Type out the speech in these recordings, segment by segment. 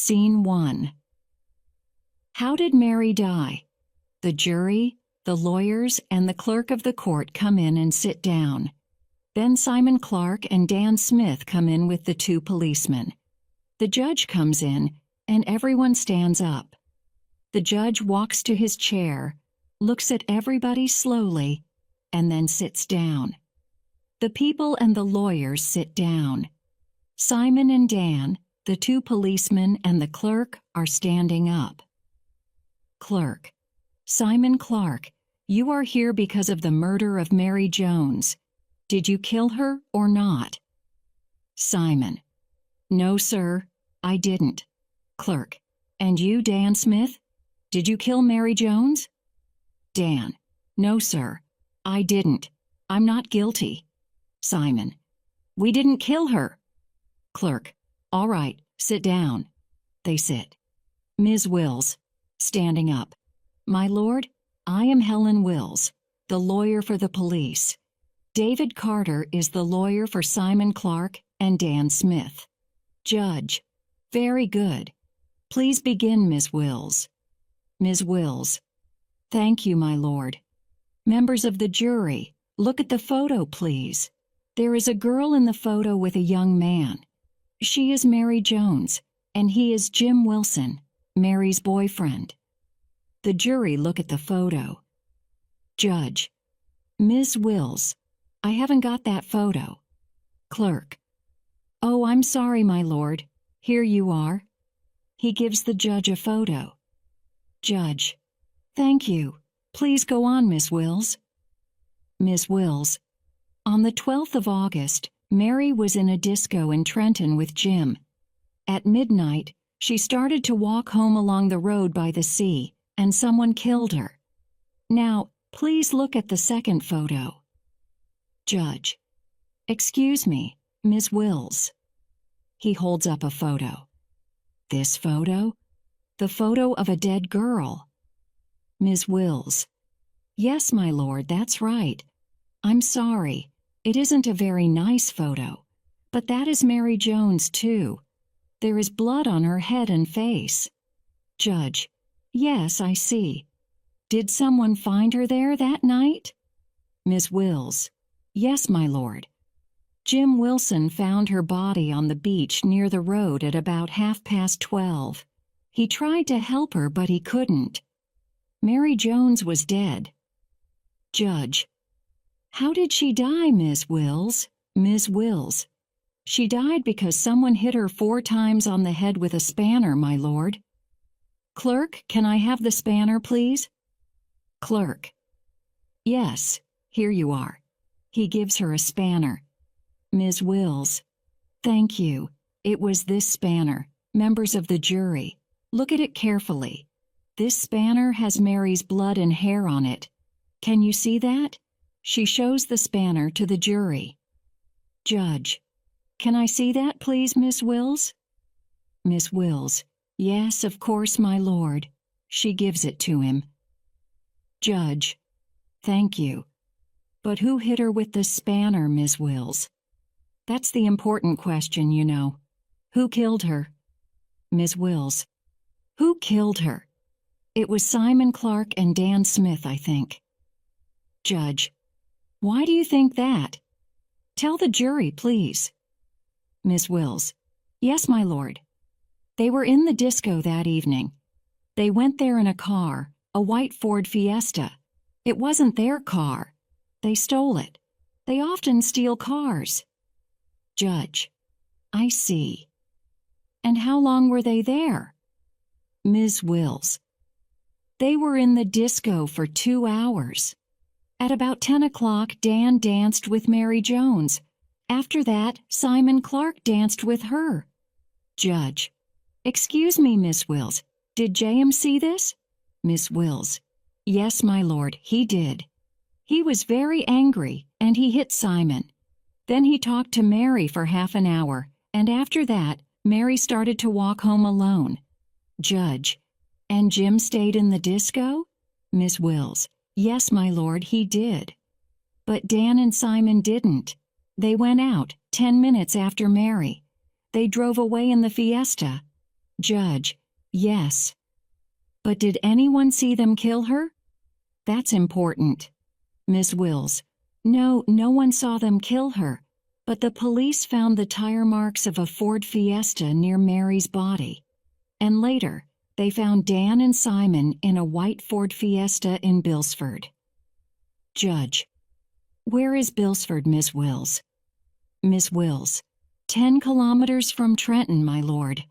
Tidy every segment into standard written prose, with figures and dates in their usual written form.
Scene 1. How did Mary die? The jury, the lawyers, and the clerk of the court come in and sit down. Then Simon Clark and Dan Smith come in with the two policemen. The judge comes in, and everyone stands up. The judge walks to his chair, looks at everybody slowly, and then sits down. The people and the lawyers sit down. Simon and Dan, the two policemen, and the clerk are standing up. Clerk: Simon Clark, you are here because of the murder of Mary Jones. Did you kill her or not? Simon: No, sir, I didn't. Clerk: And you, Dan Smith? Did you kill Mary Jones? Dan: No, sir, I didn't. I'm not guilty. Simon: We didn't kill her. Clerk: All right, sit down. They sit. Ms. Wills, standing up: My lord, I am Helen Wills, the lawyer for the police. David Carter is the lawyer for Simon Clark and Dan Smith. Judge: Very good. Please begin, Ms. Wills. Ms. Wills: Thank you, my lord. Members of the jury, look at the photo, please. There is a girl in the photo with a young man. She is Mary Jones, and he is Jim Wilson, Mary's boyfriend. The jury look at the photo. Judge: Ms. Wills, I haven't got that photo. Clerk: Oh, I'm sorry, my lord. Here you are. He gives the judge a photo. Judge: Thank you. Please go on, Miss Wills. Ms. Wills: On the 12th of August, Mary was in a disco in Trenton with Jim. At midnight, she started to walk home along the road by the sea, and someone killed her. Now, please look at the second photo. Judge: Excuse me, Ms. Wills. He holds up a photo. This photo? The photo of a dead girl. Ms. Wills: Yes, my lord, that's right. I'm sorry. It isn't a very nice photo. But that is Mary Jones, too. There is blood on her head and face. Judge: Yes, I see. Did someone find her there that night? Ms. Wills: Yes, my lord. Jim Wilson found her body on the beach near the road at about 12:30. He tried to help her, but he couldn't. Mary Jones was dead. Judge: How did she die, Ms. Wills? Ms. Wills: She died because someone hit her 4 times on the head with a spanner, my lord. Clerk, can I have the spanner, please? Clerk: Yes, here you are. He gives her a spanner. Ms. Wills: Thank you. It was this spanner. Members of the jury, look at it carefully. This spanner has Mary's blood and hair on it. Can you see that? She shows the spanner to the jury. Judge: Can I see that, please, Miss Wills? Miss Wills: Yes, of course, my lord. She gives it to him. Judge: Thank you. But who hit her with the spanner, Miss Wills? That's the important question, you know. Who killed her? Ms. Wills: Who killed her? It was Simon Clark and Dan Smith, I think. Judge: Why do you think that? Tell the jury, please. Ms. Wills: Yes, my lord. They were in the disco that evening. They went there in a car, a white Ford Fiesta. It wasn't their car. They stole it. They often steal cars. Judge: I see. And how long were they there? Ms. Wills: They were in the disco for 2 hours. At about 10 o'clock, Dan danced with Mary Jones. After that, Simon Clark danced with her. Judge: Excuse me, Miss Wills. Did J.M. see this? Miss Wills: Yes, my lord, he did. He was very angry, and he hit Simon. Then he talked to Mary for half an hour, and after that, Mary started to walk home alone. Judge: And Jim stayed in the disco? Miss Wills: Yes, my lord, he did. But Dan and Simon didn't. They went out 10 minutes after Mary. They drove away in the Fiesta. Judge: Yes. But did anyone see them kill her? That's important. Miss Wills: No, no one saw them kill her, but the police found the tire marks of a Ford Fiesta near Mary's body. And later, they found Dan and Simon in a white Ford Fiesta in Bilsford. Judge: Where is Bilsford, Miss Wills? Miss Wills: 10 kilometers from Trenton, my lord.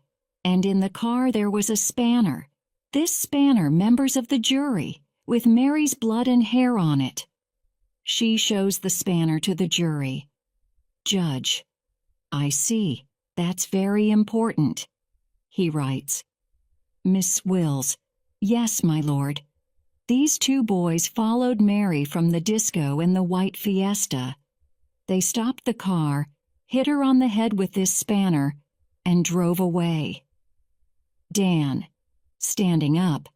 And in the car there was a spanner. This spanner, members of the jury, with Mary's blood and hair on it. She shows the spanner to the jury. Judge: I see. That's very important. He writes. Miss Wills: Yes, my lord. These two boys followed Mary from the disco in the white Fiesta. They stopped the car, hit her on the head with this spanner, and drove away. Dan, standing up: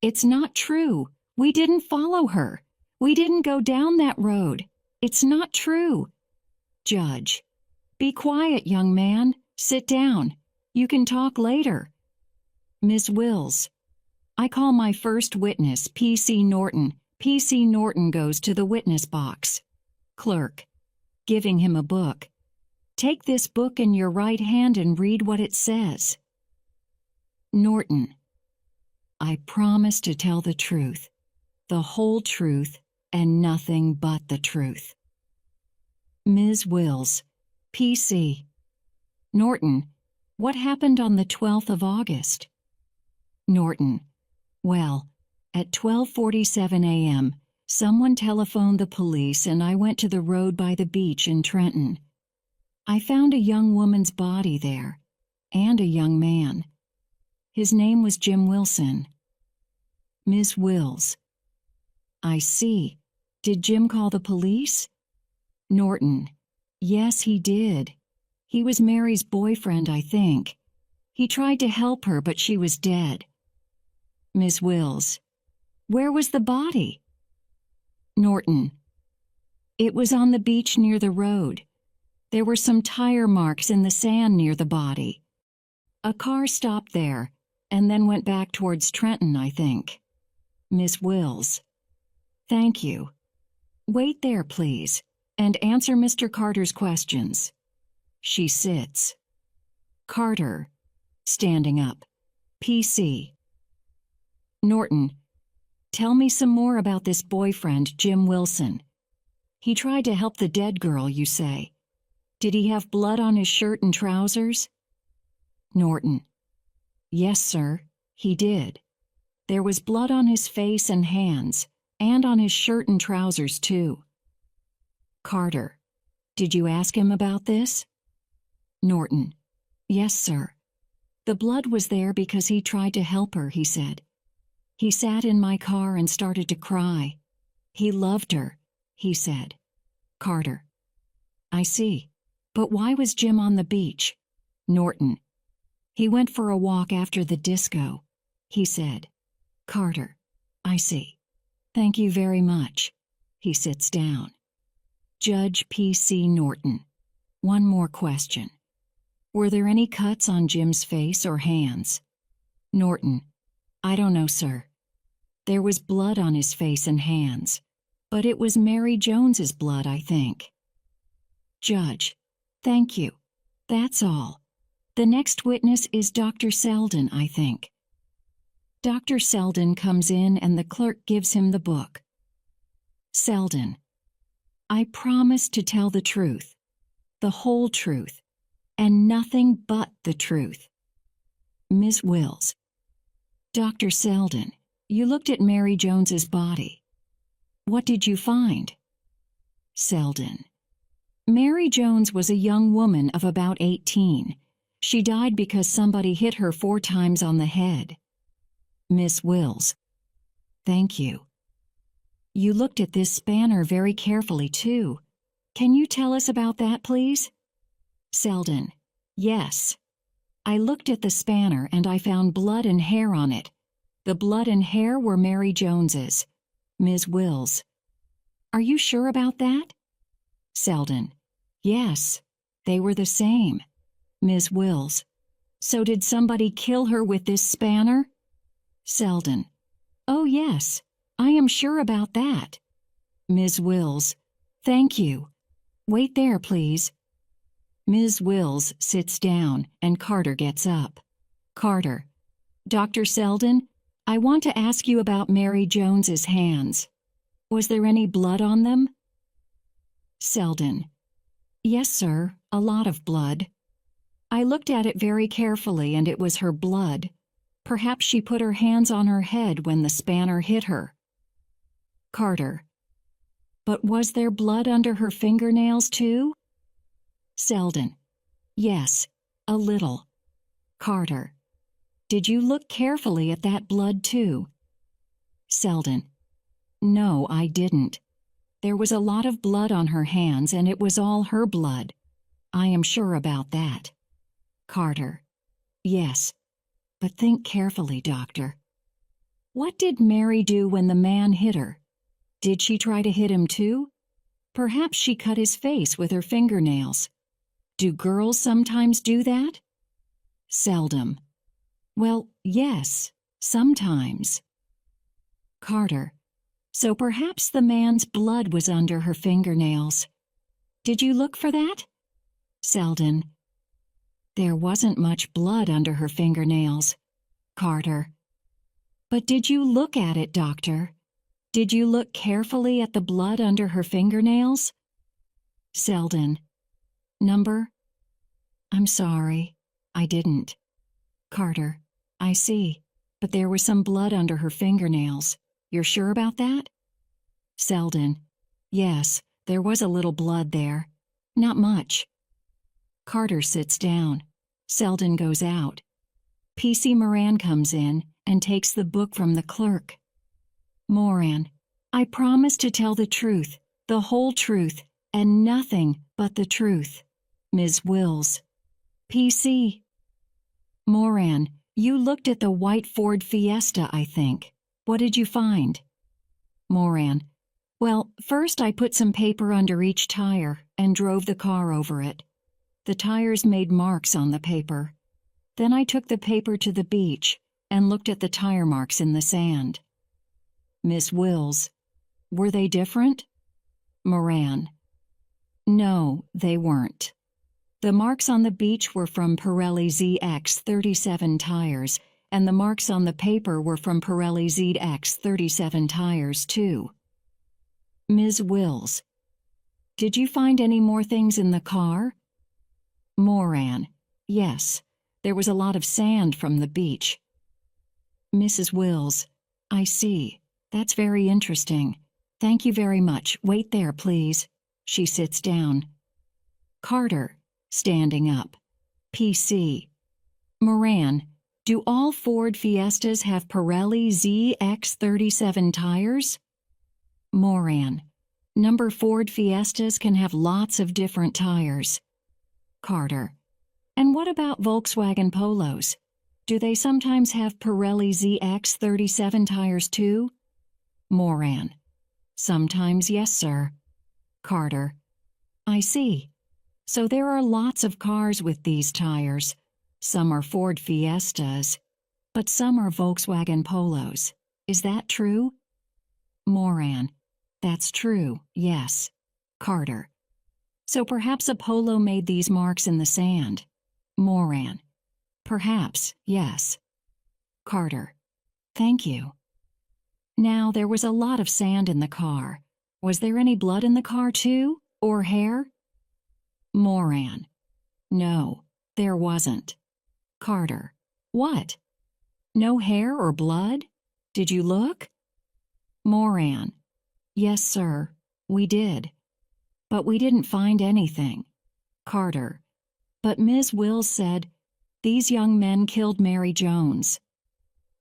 It's not true. We didn't follow her. We didn't go down that road. It's not true. Judge: Be quiet, young man. Sit down. You can talk later. Miss Wills: I call my first witness, P.C. Norton. P.C. Norton goes to the witness box. Clerk, giving him a book. Take this book in your right hand and read what it says. Norton: I promise to tell the truth, the whole truth, and nothing but the truth. Ms. Wills: P.C. Norton: What happened on the 12th of August? Norton: Well, at 12:47 a.m., someone telephoned the police and I went to the road by the beach in Trenton. I found a young woman's body there, and a young man. His name was Jim Wilson. Ms. Wills: I see. Did Jim call the police? Norton: Yes, he did. He was Mary's boyfriend, I think. He tried to help her, but she was dead. Ms. Wills: Where was the body? Norton: It was on the beach near the road. There were some tire marks in the sand near the body. A car stopped there, and then went back towards Trenton, I think. Miss Wills: Thank you. Wait there, please, and answer Mr. Carter's questions. She sits. Carter, standing up. P.C. Norton: Tell me some more about this boyfriend, Jim Wilson. He tried to help the dead girl, you say. Did he have blood on his shirt and trousers? Norton: Yes, sir, he did. There was blood on his face and hands, and on his shirt and trousers, too. Carter: Did you ask him about this? Norton: Yes, sir. The blood was there because he tried to help her, he said. He sat in my car and started to cry. He loved her, he said. Carter: I see. But why was Jim on the beach? Norton: He went for a walk after the disco, he said. Carter: I see. Thank you very much. He sits down. Judge P.C. Norton: One more question. Were there any cuts on Jim's face or hands? Norton: I don't know, sir. There was blood on his face and hands, but it was Mary Jones's blood, I think. Judge: Thank you. That's all. The next witness is Dr. Selden, I think. Dr. Selden comes in and the clerk gives him the book. Selden: I promise to tell the truth, the whole truth, and nothing but the truth. Ms. Wills: Dr. Selden, you looked at Mary Jones's body. What did you find? Selden: Mary Jones was a young woman of about 18. She died because somebody hit her 4 times on the head. Miss Wills: Thank you. You looked at this spanner very carefully, too. Can you tell us about that, please? Selden: Yes. I looked at the spanner and I found blood and hair on it. The blood and hair were Mary Jones's. Ms. Wills: Are you sure about that? Selden: Yes, they were the same. Ms. Wills: So did somebody kill her with this spanner? Selden. Oh yes, I am sure about that. Ms. Wills. Thank you. Wait there, please. Ms. Wills sits down and Carter gets up. Carter. Dr. Selden, I want to ask you about Mary Jones's hands. Was there any blood on them? Selden. Yes, sir, a lot of blood. I looked at it very carefully and it was her blood. Perhaps she put her hands on her head when the spanner hit her. Carter. But was there blood under her fingernails too? Selden. Yes, a little. Carter. Did you look carefully at that blood too? Selden. No, I didn't. There was a lot of blood on her hands and it was all her blood. I am sure about that. Carter. Yes, but think carefully, Doctor. What did Mary do when the man hit her? Did she try to hit him too? Perhaps she cut his face with her fingernails. Do girls sometimes do that? Seldom. Well, yes, sometimes. Carter. So perhaps the man's blood was under her fingernails. Did you look for that? Selden. There wasn't much blood under her fingernails. Carter. But did you look at it, Doctor? Did you look carefully at the blood under her fingernails? Selden. Number? I'm sorry, I didn't. Carter. I see, but there was some blood under her fingernails. You're sure about that? Selden. Yes, there was a little blood there. Not much. Carter sits down. Selden goes out. P.C. Moran comes in and takes the book from the clerk. Moran. I promise to tell the truth, the whole truth, and nothing but the truth. Ms. Wills. P.C. Moran. You looked at the white Ford Fiesta, I think. What did you find? Moran. Well, first I put some paper under each tire and drove the car over it. The tires made marks on the paper. Then I took the paper to the beach and looked at the tire marks in the sand. Miss Wills. Were they different? Moran. No, they weren't. The marks on the beach were from Pirelli ZX 37 tires, and the marks on the paper were from Pirelli ZX 37 tires, too. Ms. Wills. Did you find any more things in the car? Moran. Yes, there was a lot of sand from the beach. Mrs. Wills. I see. That's very interesting. Thank you very much. Wait there, please. She sits down. Carter. Standing up. P.C. Moran. Do all Ford Fiestas have Pirelli ZX37 tires? Moran. Number Ford Fiestas can have lots of different tires. Carter. And what about Volkswagen Polos? Do they sometimes have Pirelli ZX37 tires too? Moran. Sometimes, yes, sir. Carter. I see. So there are lots of cars with these tires. Some are Ford Fiestas, but some are Volkswagen Polos. Is that true? Moran. That's true, yes. Carter. So perhaps a Polo made these marks in the sand. Moran. Perhaps, yes. Carter. Thank you. Now, there was a lot of sand in the car. Was there any blood in the car too, or hair? Moran. No, there wasn't. Carter. What? No hair or blood? Did you look? Moran. Yes, sir, we did. But we didn't find anything. Carter. But Ms. Wills said, these young men killed Mary Jones.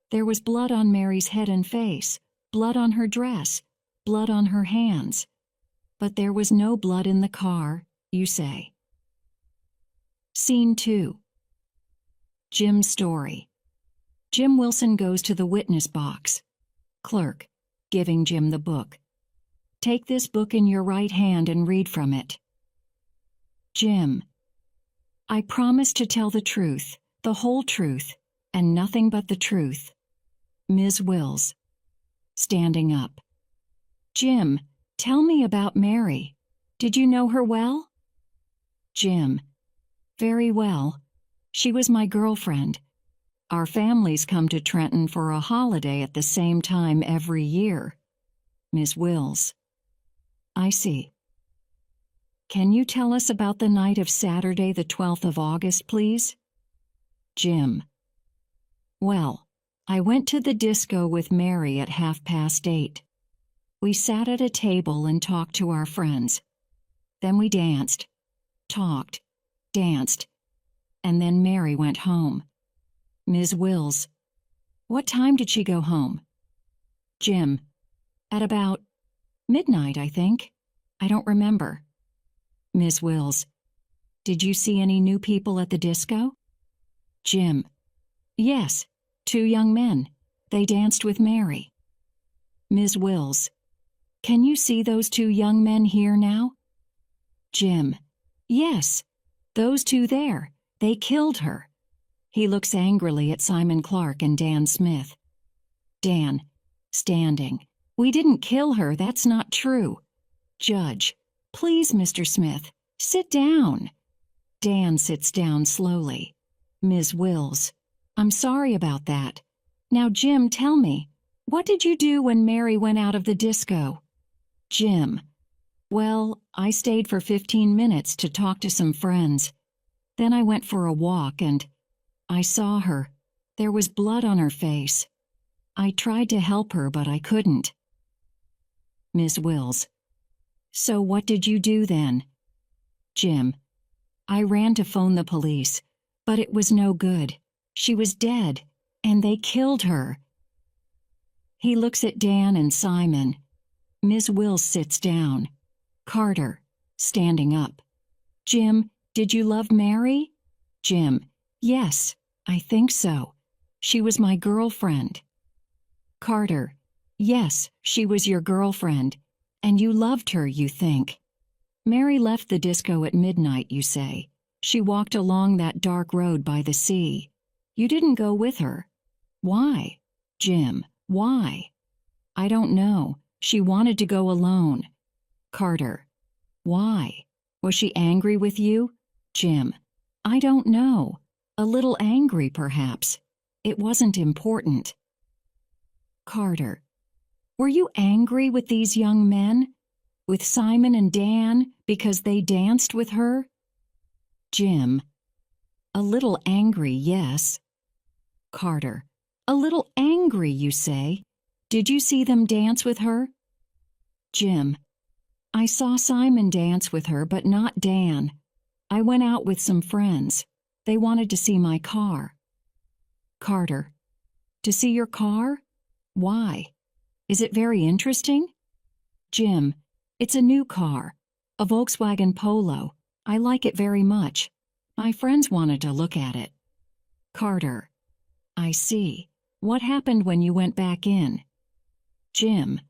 There was blood on Mary's head and face, blood on her dress, blood on her hands. But there was no blood in the car, you say. Scene 2. Jim's story. Jim Wilson goes to the witness box. Clerk, giving Jim the book. Take this book in your right hand and read from it. Jim. I promise to tell the truth, The whole truth, and nothing but the truth. Ms. Wills. Standing up. Jim, tell me about Mary. Did you know her well? Jim. Very well. She was my girlfriend. Our families come to Trenton for a holiday at the same time every year. Ms. Wills. I see. Can you tell us about the night of Saturday the 12th of August, please? Jim. Well, I went to the disco with Mary at 8:30. We sat at a table and talked to our friends. Then we danced, talked, danced, and then Mary went home. Ms. Wills. What time did she go home? Jim. At about midnight, I think. I don't remember. Ms. Wills. Did you see any new people at the disco? Jim. Yes, 2 young men. They danced with Mary. Ms. Wills. Can you see those 2 young men here now? Jim. Yes, those 2 there. They killed her. He looks angrily at Simon Clark and Dan Smith. Dan. Standing. We didn't kill her, that's not true. Judge. Please, Mr. Smith, sit down. Dan sits down slowly. Ms. Wills. I'm sorry about that. Now, Jim, tell me, what did you do when Mary went out of the disco? Jim. Well, I stayed for 15 minutes to talk to some friends. Then I went for a walk and I saw her. There was blood on her face. I tried to help her, but I couldn't. Ms. Wills. So what did you do then? Jim. I ran to phone the police, but it was no good. She was dead, and they killed her. He looks at Dan and Simon. Ms. Wills sits down. Carter. Standing up. Jim, did you love Mary? Jim. Yes, I think so. She was my girlfriend. Carter. Yes, she was your girlfriend. And you loved her, you think. Mary left the disco at midnight, you say. She walked along that dark road by the sea. You didn't go with her. Why? Jim. Why? I don't know. She wanted to go alone. Carter. Why? Was she angry with you? Jim. I don't know. A little angry, perhaps. It wasn't important. Carter. Were you angry with these young men? With Simon and Dan because they danced with her? Jim. A little angry, yes. Carter. A little angry, you say? Did you see them dance with her? Jim. I saw Simon dance with her, but not Dan. I went out with some friends. They wanted to see my car. Carter. To see your car? Why? Is it very interesting? Jim. It's a new car. A Volkswagen Polo. I like it very much. My friends wanted to look at it. Carter. I see. What happened when you went back in? Jim.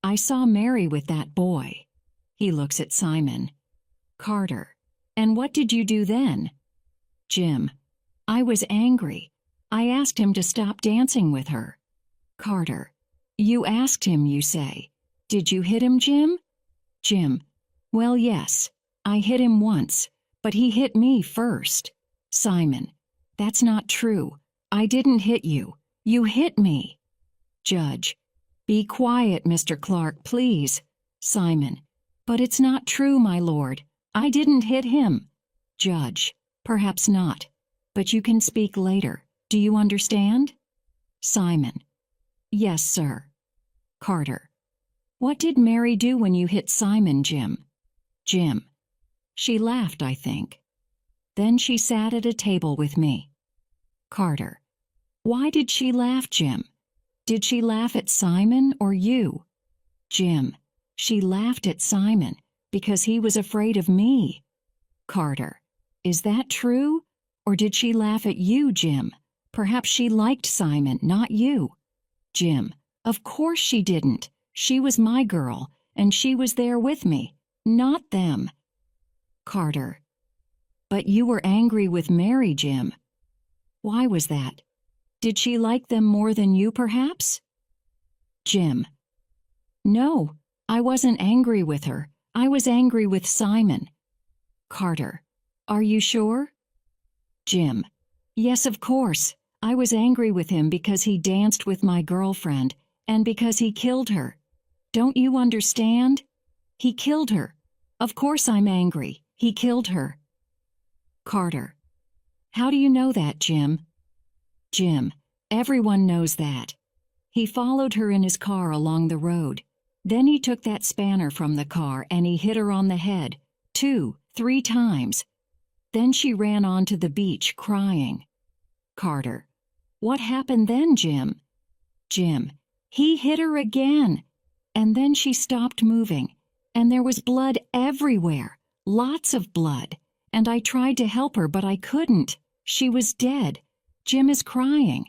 I saw Mary with that boy. He looks at Simon. Carter. And what did you do then? Jim. I was angry. I asked him to stop dancing with her. Carter. You asked him, you say. Did you hit him, Jim? Jim. Well, yes. I hit him once, but he hit me first. Simon. That's not true. I didn't hit you. You hit me. Judge. Be quiet, Mr. Clark, please. Simon. But it's not true, my lord. I didn't hit him. Judge. Perhaps not. But you can speak later. Do you understand? Simon. Yes, sir. Carter. What did Mary do when you hit Simon, Jim? Jim. She laughed, I think. Then she sat at a table with me. Carter. Why did she laugh, Jim? Did she laugh at Simon or you? Jim. She laughed at Simon because he was afraid of me. Carter. Is that true? Or did she laugh at you, Jim? Perhaps she liked Simon, not you. Jim. Of course she didn't. She was my girl, and she was there with me, not them. Carter. But you were angry with Mary, Jim. Why was that? Did she like them more than you, perhaps? Jim. No, I wasn't angry with her. I was angry with Simon. Carter. Are you sure? Jim. Yes, of course. I was angry with him because he danced with my girlfriend and because he killed her. Don't you understand? He killed her. Of course I'm angry. He killed her. Carter. How do you know that, Jim? Jim. Everyone knows that. He followed her in his car along the road. Then he took that spanner from the car and he hit her on the head 2, 3 times. Then she ran onto the beach crying. Carter. What happened then, Jim? Jim. He hit her again. And then she stopped moving. And there was blood everywhere. Lots of blood. And I tried to help her, but I couldn't. She was dead. Jim is crying.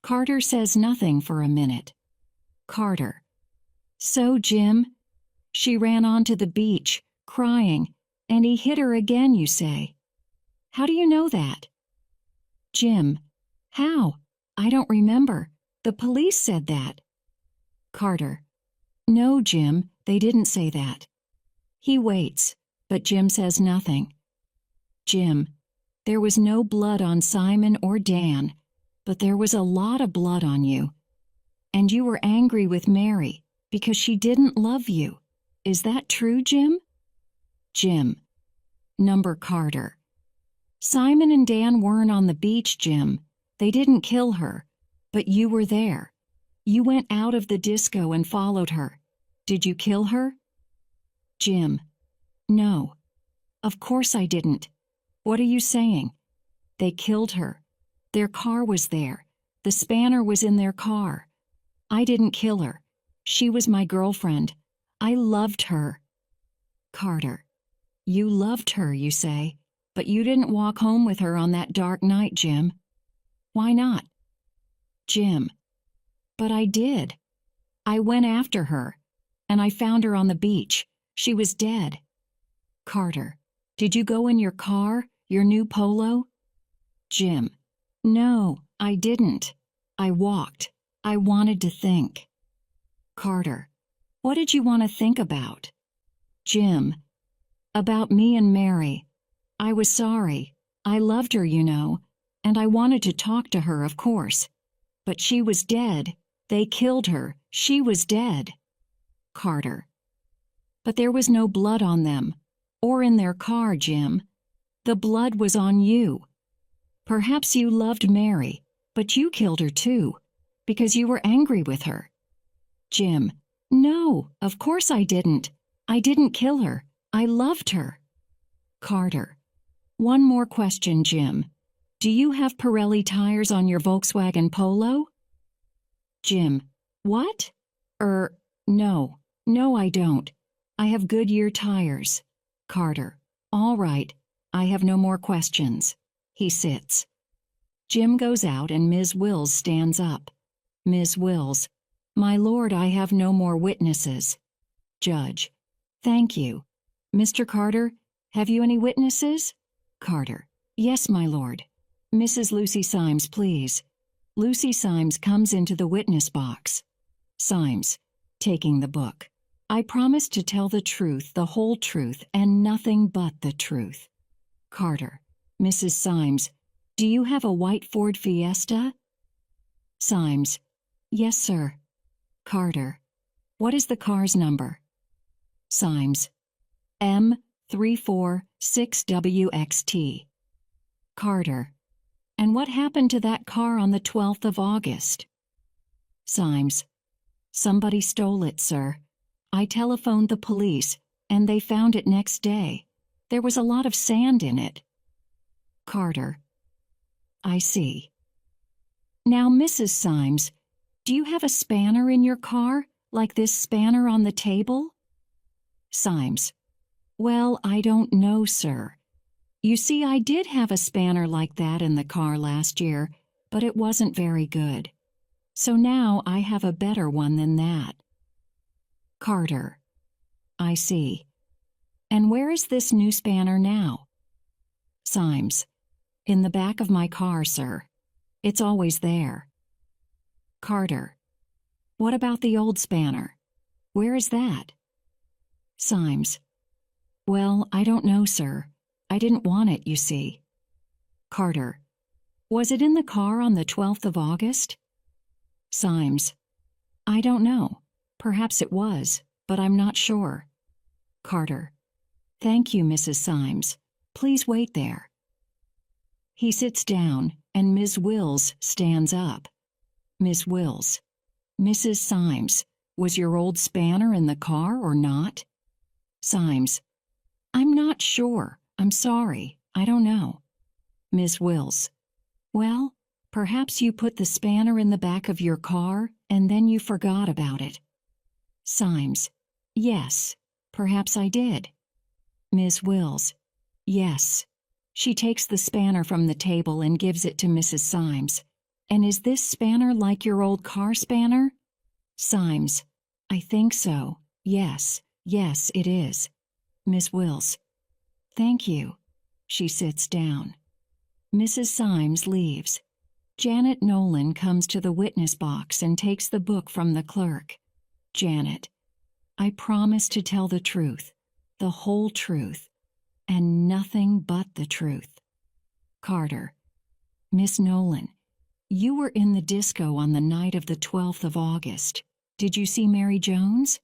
Carter says nothing for a minute. Carter. So, Jim, she ran onto the beach, crying, and he hit her again, you say. How do you know that? Jim. How? I don't remember. The police said that. Carter. No, Jim, they didn't say that. He waits, but Jim says nothing. Jim. There was no blood on Simon or Dan, but there was a lot of blood on you. And you were angry with Mary because she didn't love you. Is that true, Jim? Jim. Number Carter. Simon and Dan weren't on the beach, Jim. They didn't kill her, but you were there. You went out of the disco and followed her. Did you kill her? Jim. No. Of course I didn't. What are you saying? They killed her. Their car was there. The spanner was in their car. I didn't kill her. She was my girlfriend. I loved her. Carter. You loved her, you say, but you didn't walk home with her on that dark night, Jim. Why not? Jim. But I did. I went after her, and I found her on the beach. She was dead. Carter. Did you go in your car, your new Polo? Jim. No, I didn't. I walked. I wanted to think. Carter. What did you want to think about? Jim. About me and Mary. I was sorry. I loved her, you know, and I wanted to talk to her, of course. But she was dead. They killed her. She was dead. Carter. But there was no blood on them, or in their car, Jim. The blood was on you. Perhaps you loved Mary, but you killed her too, because you were angry with her. Jim. No, of course I didn't. I didn't kill her. I loved her. Carter. One more question, Jim. Do you have Pirelli tires on your Volkswagen Polo? Jim. What? No. No, I don't. I have Goodyear tires. Carter. All right. I have no more questions. He sits. Jim goes out and Ms. Wills stands up. Ms. Wills. My lord, I have no more witnesses. Judge. Thank you. Mr. Carter, have you any witnesses? Carter. Yes, my lord. Mrs. Lucy Symes, please. Lucy Symes comes into the witness box. Symes, taking the book. I promise to tell the truth, the whole truth, and nothing but the truth. Carter. Mrs. Symes, do you have a white Ford Fiesta? Symes. Yes, sir. Carter. What is the car's number? Symes. M346WXT. Carter. And what happened to that car on the 12th of August? Symes. Somebody stole it, sir. I telephoned the police, and they found it next day. There was a lot of sand in it. Carter. I see. Now, Mrs. Symes, do you have a spanner in your car, like this spanner on the table? Symes. Well, I don't know, sir. You see, I did have a spanner like that in the car last year, but it wasn't very good. So now I have a better one than that. Carter. I see. And where is this new spanner now? Symes. In the back of my car, sir. It's always there. Carter. What about the old spanner? Where is that? Symes. Well, I don't know, sir. I didn't want it, you see. Carter. Was it in the car on the 12th of August? Symes. I don't know. Perhaps it was, but I'm not sure. Carter. Thank you, Mrs. Symes. Please wait there. He sits down, and Ms. Wills stands up. Miss Wills. Mrs. Symes, was your old spanner in the car or not? Symes. I'm not sure. I'm sorry. I don't know. Miss Wills. Well, perhaps you put the spanner in the back of your car and then you forgot about it. Symes. Yes, perhaps I did. Miss Wills. Yes. She takes the spanner from the table and gives it to Mrs. Symes. And is this spanner like your old car spanner? Symes. I think so. Yes, yes, it is. Miss Wills. Thank you. She sits down. Mrs. Symes leaves. Janet Nolan comes to the witness box and takes the book from the clerk. Janet. I promise to tell the truth, the whole truth, and nothing but the truth. Carter. Miss Nolan, you were in the disco on the night of the 12th of August. Did you see Mary Jones?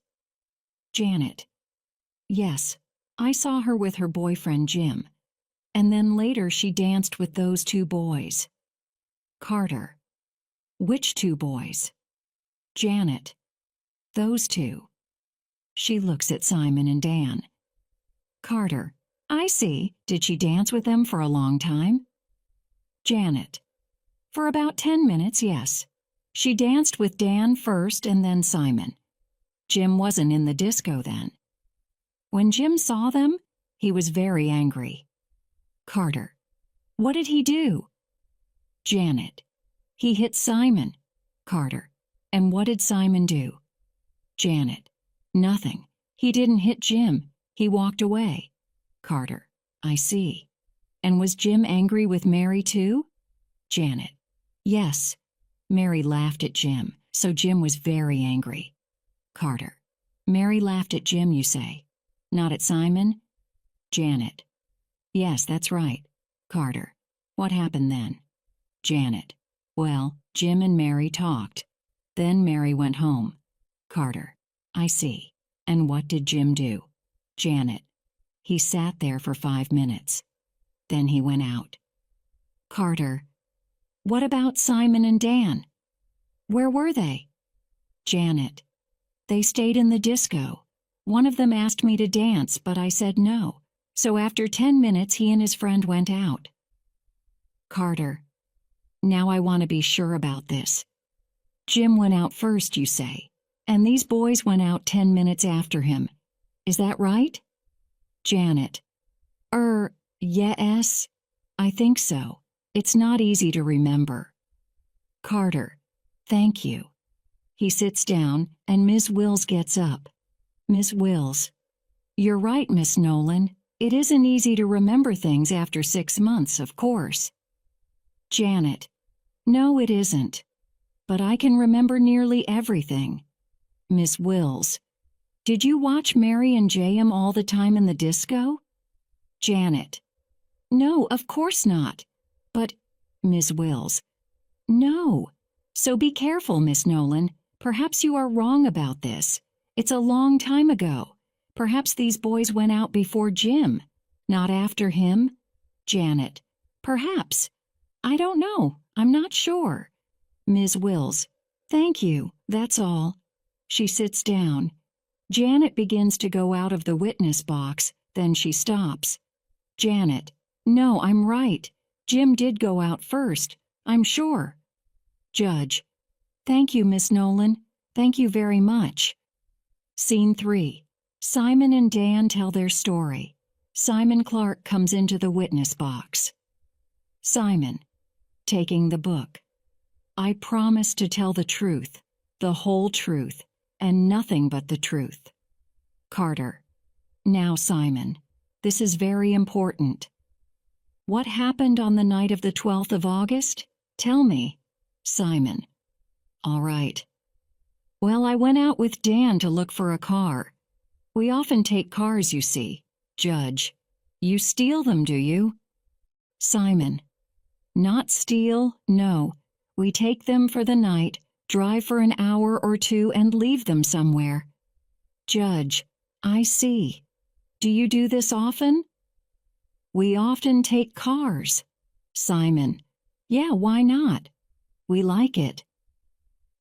Janet. Yes, I saw her with her boyfriend Jim. And then later she danced with those two boys. Carter. Which two boys? Janet. Those two. She looks at Simon and Dan. Carter. I see. Did she dance with them for a long time? Janet. For about 10 minutes, yes. She danced with Dan first and then Simon. Jim wasn't in the disco then. When Jim saw them, he was very angry. Carter. What did he do? Janet. He hit Simon. Carter. And what did Simon do? Janet. Nothing. He didn't hit Jim. He walked away. Carter. I see. And was Jim angry with Mary too? Janet. Yes. Mary laughed at Jim, so Jim was very angry. Carter. Mary laughed at Jim, you say? Not at Simon? Janet. Yes, that's right. Carter. What happened then? Janet. Well, Jim and Mary talked. Then Mary went home. Carter. I see. And what did Jim do? Janet. He sat there for 5 minutes. Then he went out. Carter. What about Simon and Dan? Where were they? Janet. They stayed in the disco. One of them asked me to dance, but I said no. So after 10 minutes, he and his friend went out. Carter. Now I want to be sure about this. Jim went out first, you say, and these boys went out 10 minutes after him. Is that right? Janet. Yes. I think so. It's not easy to remember. Carter. Thank you. He sits down, and Ms. Wills gets up. Ms. Wills. You're right, Miss Nolan. It isn't easy to remember things after 6 months, of course. Janet. No, it isn't. But I can remember nearly everything. Miss Wills. Did you watch Mary and J.M. all the time in the disco? Janet. No, of course not. But, Miss Wills. No. So be careful, Miss Nolan. Perhaps you are wrong about this. It's a long time ago. Perhaps these boys went out before Jim, not after him. Janet. Perhaps. I don't know. I'm not sure. Ms. Wills. Thank you. That's all. She sits down. Janet begins to go out of the witness box, then she stops. Janet. No, I'm right. Jim did go out first. I'm sure. Judge. Thank you, Miss Nolan. Thank you very much. Scene 3. Simon and Dan tell their story. Simon Clark comes into the witness box. Simon. Taking the book. I promise to tell the truth, the whole truth, and nothing but the truth. Carter. Now, Simon, this is very important. What happened on the night of the 12th of August? Tell me. Simon. All right. Well, I went out with Dan to look for a car. We often take cars, you see. Judge. You steal them, do you? Simon. Not steal, no. We take them for the night, drive for an hour or two, and leave them somewhere. Judge. I see. Do you do this often? We often take cars. Simon. Yeah, why not? We like it.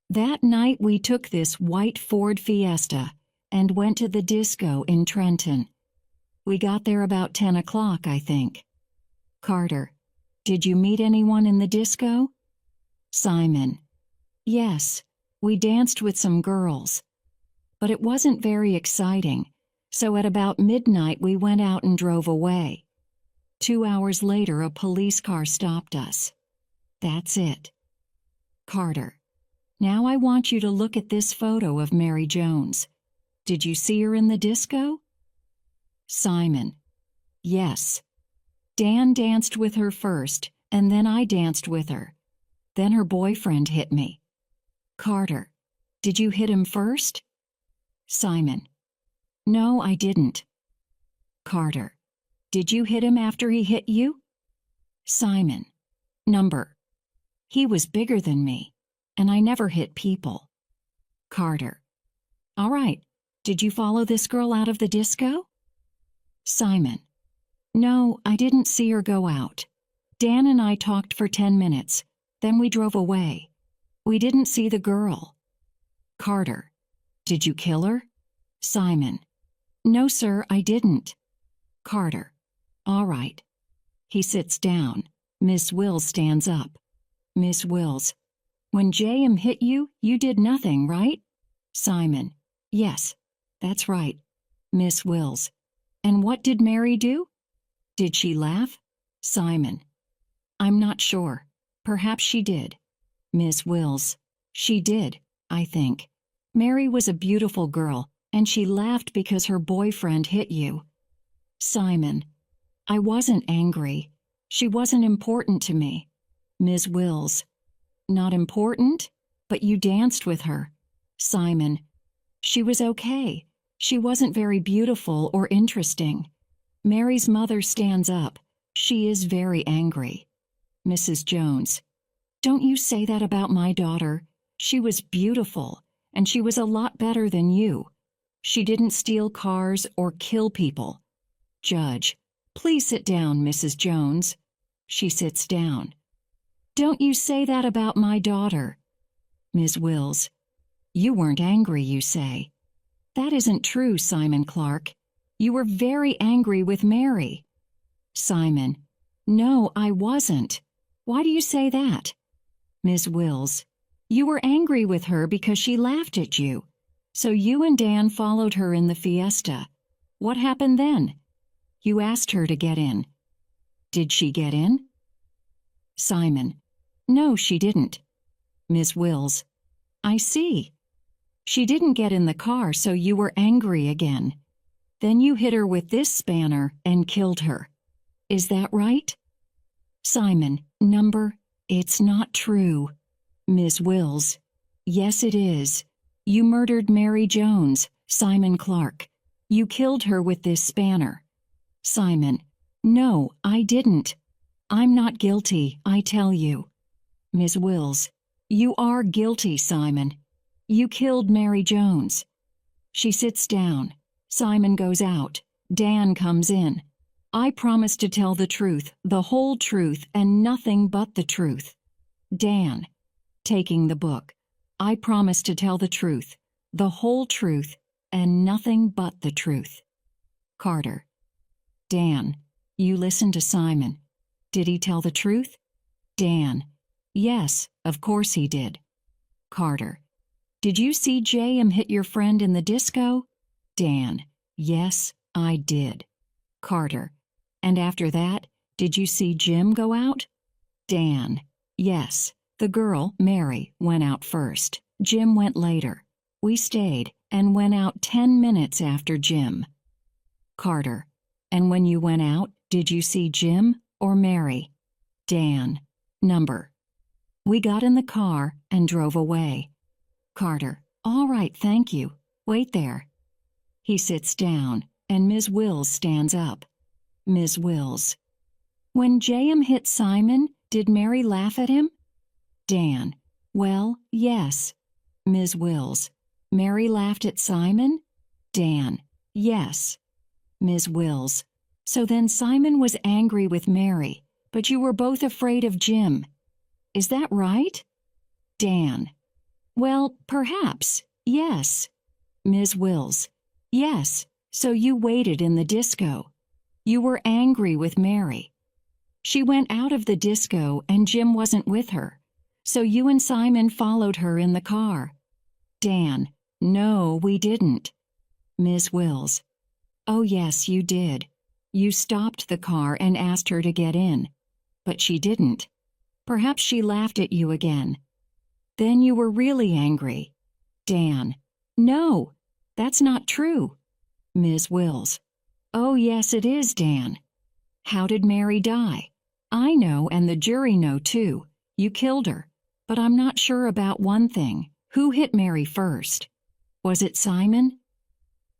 That night we took this white Ford Fiesta and went to the disco in Trenton. We got there about 10 o'clock, I think. Carter. Did you meet anyone in the disco? Simon. Yes, we danced with some girls. But it wasn't very exciting, so at about midnight we went out and drove away. 2 hours later, a police car stopped us. That's it. Carter. Now I want you to look at this photo of Mary Jones. Did you see her in the disco? Simon. Yes. Dan danced with her first, and then I danced with her. Then her boyfriend hit me. Carter. Did you hit him first? Simon. No, I didn't. Carter. Did you hit him after he hit you? Simon. Number. He was bigger than me, and I never hit people. Carter. All right. Did you follow this girl out of the disco? Simon. No, I didn't see her go out. Dan and I talked for 10 minutes. Then we drove away. We didn't see the girl. Carter. Did you kill her? Simon. No, sir, I didn't. Carter. All right. He sits down. Miss Wills stands up. Miss Wills. When J.M. hit you, you did nothing, right? Simon. Yes, that's right. Miss Wills. And what did Mary do? Did she laugh? Simon. I'm not sure. Perhaps she did. Miss Wills. She did, I think. Mary was a beautiful girl, and she laughed because her boyfriend hit you. Simon. I wasn't angry. She wasn't important to me. Ms. Wills. Not important? But you danced with her. Simon. She was okay. She wasn't very beautiful or interesting. Mary's mother stands up. She is very angry. Mrs. Jones. Don't you say that about my daughter. She was beautiful, and she was a lot better than you. She didn't steal cars or kill people. Judge. Please sit down, Mrs. Jones. She sits down. Don't you say that about my daughter. Ms. Wills. You weren't angry, you say. That isn't true, Simon Clark. You were very angry with Mary. Simon. No, I wasn't. Why do you say that? Ms. Wills. You were angry with her because she laughed at you. So you and Dan followed her in the fiesta. What happened then? You asked her to get in. Did she get in? Simon. No, she didn't. Ms. Wills. I see. She didn't get in the car, so you were angry again. Then you hit her with this spanner and killed her. Is that right? Simon. Number. It's not true. Ms. Wills. Yes, it is. You murdered Mary Jones, Simon Clark. You killed her with this spanner. Simon. No, I didn't. I'm not guilty, I tell you. Ms. Wills. You are guilty, Simon. You killed Mary Jones. She sits down. Simon goes out. Dan comes in. I promise to tell the truth, the whole truth, and nothing but the truth. Dan. Taking the book. I promise to tell the truth, the whole truth, and nothing but the truth. Carter. Dan. You listen to Simon. Did he tell the truth? Dan. Yes, of course he did. Carter. Did you see J.M. hit your friend in the disco? Dan. Yes, I did. Carter. And after that, did you see Jim go out? Dan. Yes. The girl, Mary, went out first. Jim went later. We stayed and went out 10 minutes after Jim. Carter. And when you went out, did you see Jim? or Mary? Dan. Number. We got in the car and drove away. Carter. All right, thank you. Wait there. He sits down, and Ms. Wills stands up. Ms. Wills. When J.M. hit Simon, did Mary laugh at him? Dan. Well, yes. Ms. Wills. Mary laughed at Simon? Dan. Yes. Ms. Wills. So then Simon was angry with Mary, but you were both afraid of Jim. Is that right? Dan. Well, perhaps, yes. Ms. Wills. Yes, so you waited in the disco. You were angry with Mary. She went out of the disco and Jim wasn't with her, so you and Simon followed her in the car. Dan. No, we didn't. Ms. Wills. Oh yes, you did. You stopped the car and asked her to get in. But she didn't. Perhaps she laughed at you again. Then you were really angry. Dan. No, that's not true. Ms. Wills. Oh yes, it is, Dan. How did Mary die? I know, and the jury know too. You killed her. But I'm not sure about one thing. Who hit Mary first? Was it Simon?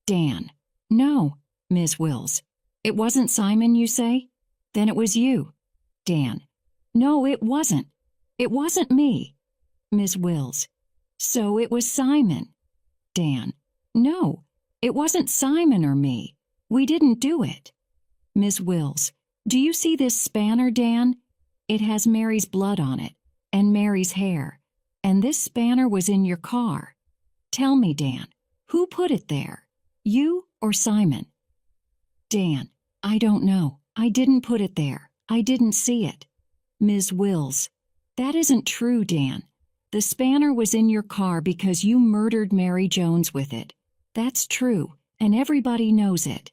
Dan. No, Ms. Wills. It wasn't Simon, you say? Then it was you. Dan. No, it wasn't. It wasn't me. Ms. Wills. So it was Simon. Dan. No, it wasn't Simon or me. We didn't do it. Ms. Wills. Do you see this spanner, Dan? It has Mary's blood on it, and Mary's hair. And this spanner was in your car. Tell me, Dan, who put it there? You or Simon? Dan. I don't know. I didn't put it there. I didn't see it. Ms. Wills. That isn't true, Dan. The spanner was in your car because you murdered Mary Jones with it. That's true, and everybody knows it.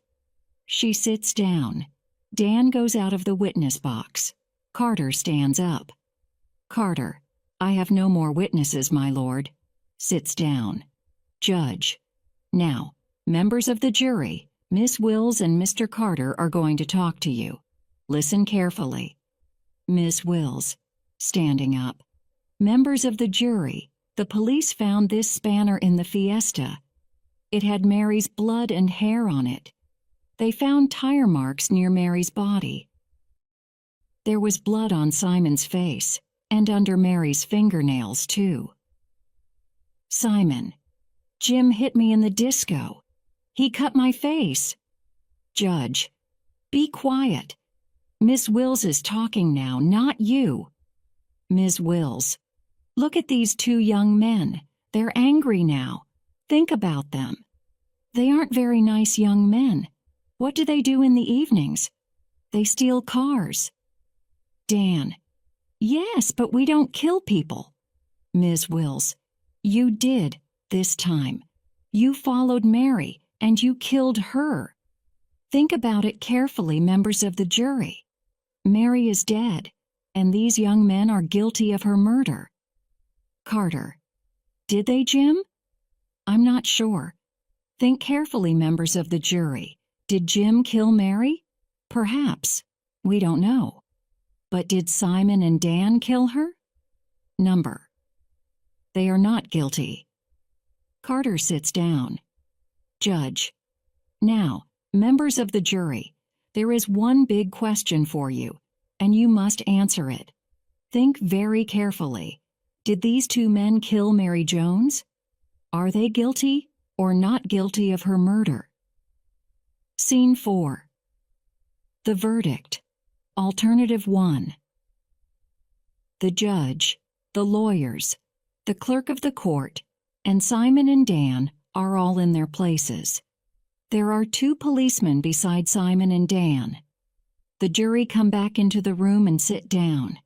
She sits down. Dan goes out of the witness box. Carter stands up. Carter. I have no more witnesses, my lord. Sits down. Judge. Now, members of the jury, Miss Wills and Mr. Carter are going to talk to you. Listen carefully. Miss Wills. Standing up. Members of the jury, the police found this spanner in the Fiesta. It had Mary's blood and hair on it. They found tire marks near Mary's body. There was blood on Simon's face, and under Mary's fingernails, too. Simon. Jim hit me in the disco. He cut my face. Judge. Be quiet. Miss Wills is talking now, not you. Ms. Wills. Look at these two young men. They're angry now. Think about them. They aren't very nice young men. What do they do in the evenings? They steal cars. Dan. Yes, but we don't kill people. Ms. Wills. You did, this time. You followed Mary, and you killed her. Think about it carefully, members of the jury. Mary is dead, and these young men are guilty of her murder. Carter. Did they, Jim? I'm not sure. Think carefully, members of the jury. Did Jim kill Mary? Perhaps. We don't know. But did Simon and Dan kill her? Number. They are not guilty. Carter sits down. Judge. Now, members of the jury, there is one big question for you, and you must answer it. Think very carefully. Did these two men kill Mary Jones? Are they guilty or not guilty of her murder? Scene 4. The verdict. Alternative 1. The judge, the lawyers, the clerk of the court, and Simon and Dan are all in their places. There are 2 policemen beside Simon and Dan. The jury come back into the room and sit down.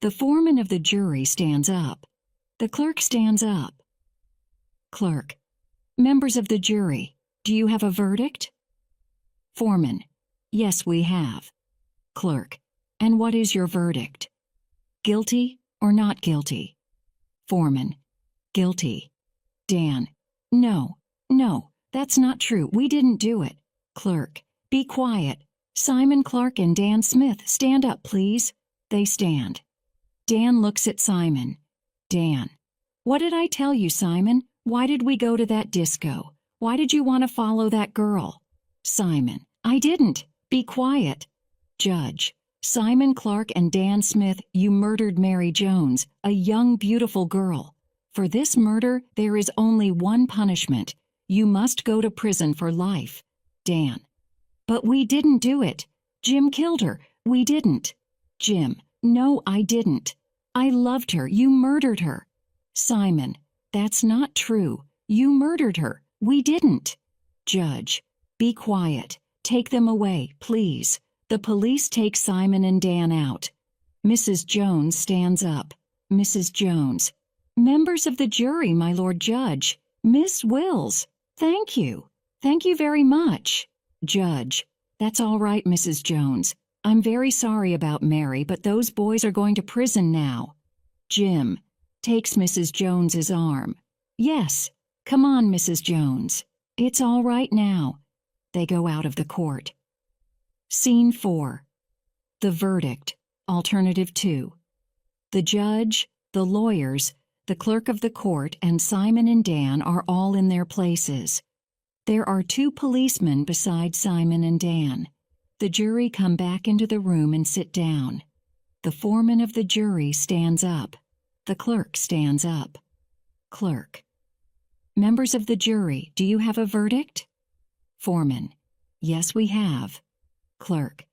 The foreman of the jury stands up. The clerk stands up. Clerk. Members of the jury, do you have a verdict? Foreman. Yes, we have. Clerk. And what is your verdict? Guilty or not guilty? Foreman. Guilty. Dan. No, that's not true. We didn't do it. Clerk. Be quiet. Simon Clark and Dan Smith, stand up, please. They stand. Dan looks at Simon. Dan. What did I tell you, Simon? Why did we go to that disco? Why did you want to follow that girl? Simon. I didn't. Be quiet. Judge. Simon Clark and Dan Smith, you murdered Mary Jones, a young, beautiful girl. For this murder, there is only one punishment. You must go to prison for life. Dan. But we didn't do it. Jim killed her. We didn't. Jim. No, I didn't. I loved her. You murdered her. Simon. That's not true. You murdered her. We didn't. Judge. Be quiet. Take them away, please. The police take Simon and Dan out. Mrs. Jones stands up. Mrs. Jones. Members of the jury, my Lord Judge. Miss Wills. Thank you. Thank you very much. Judge. That's all right, Mrs. Jones. I'm very sorry about Mary, but those boys are going to prison now. Jim takes Mrs. Jones's arm. Yes. Come on, Mrs. Jones. It's all right now. They go out of the court. Scene 4. The verdict. Alternative 2. The judge, the lawyers, the clerk of the court, and Simon and Dan are all in their places. There are 2 policemen beside Simon and Dan. The jury come back into the room and sit down. The foreman of the jury stands up. The clerk stands up. Clerk. Members of the jury, do you have a verdict? Foreman. Yes, we have. Clerk.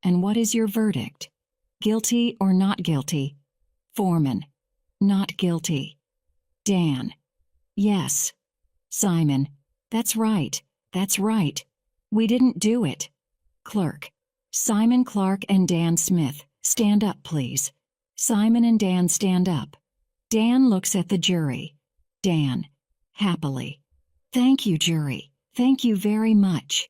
And what is your verdict? Guilty or not guilty? Foreman. Not guilty. Dan. Yes. Simon. That's right. That's right. We didn't do it. Clerk. Simon Clark and Dan Smith, stand up, please. Simon and Dan stand up. Dan looks at the jury. Dan. Happily. Thank you, jury. Thank you very much.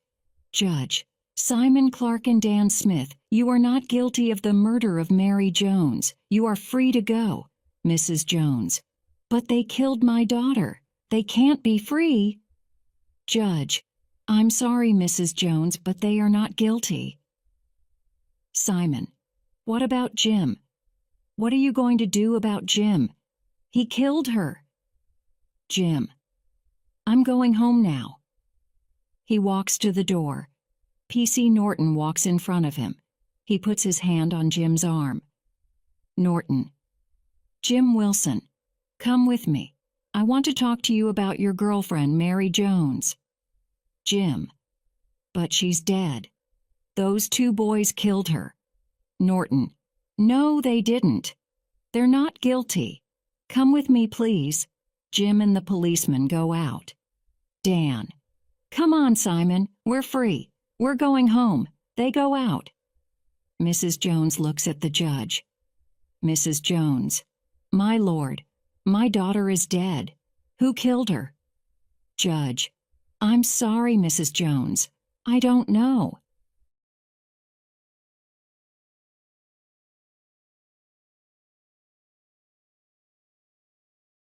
Judge. Simon Clark and Dan Smith, you are not guilty of the murder of Mary Jones. You are free to go. Mrs. Jones. But they killed my daughter. They can't be free. Judge. I'm sorry, Mrs. Jones, but they are not guilty. Simon. What about Jim? What are you going to do about Jim? He killed her. Jim. I'm going home now. He walks to the door. P.C. Norton walks in front of him. He puts his hand on Jim's arm. Norton. Jim Wilson, come with me. I want to talk to you about your girlfriend, Mary Jones. Jim. But she's dead. Those 2 boys killed her. Norton. No, they didn't. They're not guilty. Come with me, please. Jim and the policeman go out. Dan. Come on, Simon. We're free. We're going home. They go out. Mrs. Jones looks at the judge. Mrs. Jones. My lord, my daughter is dead. Who killed her? Judge. I'm sorry, Mrs. Jones. I don't know.